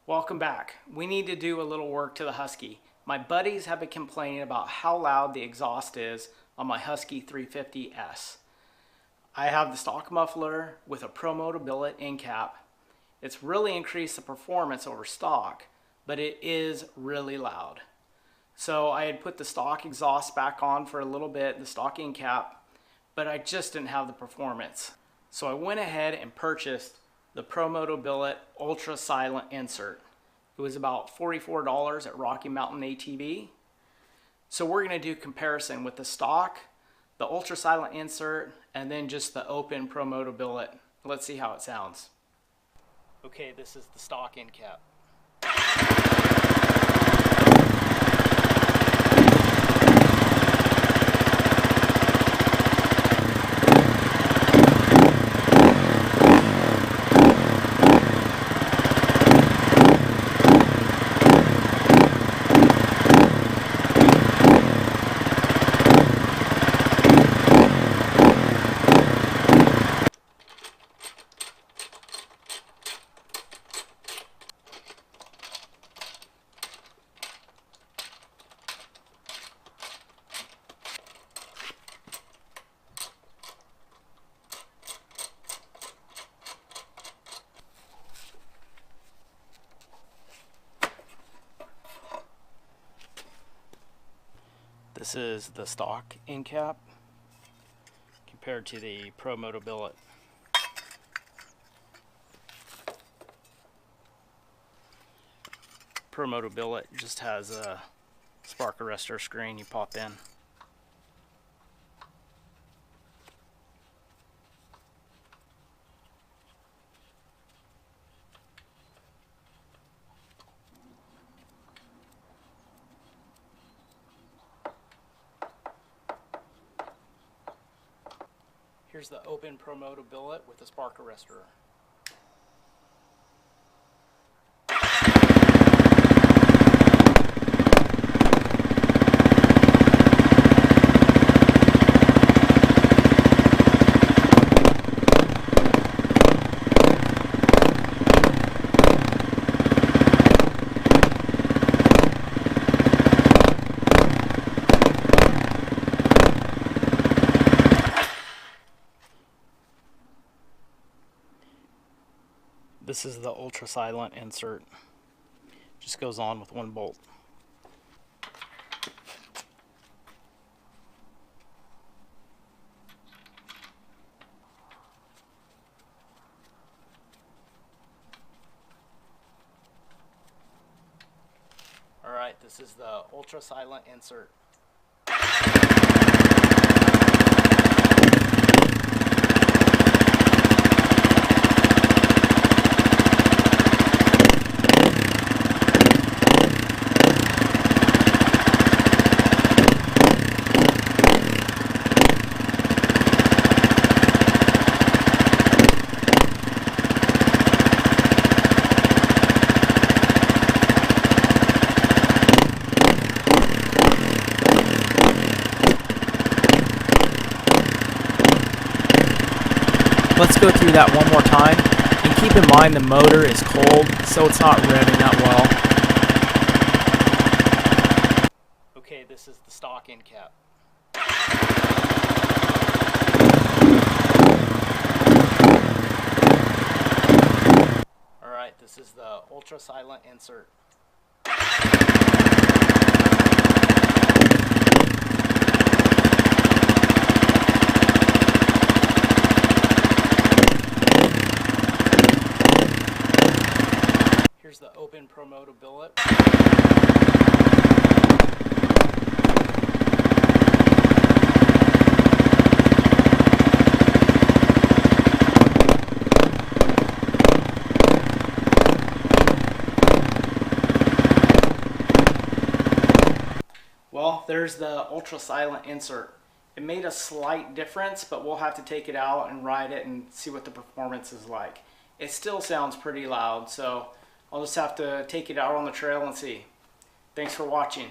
Welcome back. We need to do a little work to the Husky. My buddies have been complaining about how loud the exhaust is on my Husky 350S. I have the stock muffler with a Pro Moto Billet end cap. It's really increased the performance over stock, but it is really loud. So I had put the stock exhaust back on for a little bit, the stock end cap, but I just didn't have the performance. So I went ahead and purchased the Pro Moto Billet Ultra Silent Insert. It was about $44 at Rocky Mountain ATV. So we're going to do comparison with the stock, the Ultra Silent Insert, and then just the open Pro Moto Billet. Let's see how it sounds. Okay, this is the stock end cap. This is the stock end cap compared to the Pro Moto Billet. Pro Moto Billet just has a spark arrestor screen you pop in. Here's the open Pro Moto Billet with the spark arrestor. This is the ultra silent insert. Just goes on with one bolt. Alright, this is the ultra silent insert. Let's go through that one more time, and keep in mind the motor is cold, so it's not revving that well. Okay, this is the stock end cap. Alright, this is the ultra silent insert. Here's the open Pro Moto Billet. Well, there's the ultra silent insert. It made a slight difference, but we'll have to take it out and ride it and see what the performance is like. It still sounds pretty loud, so I'll just have to take it out on the trail and see. Thanks for watching.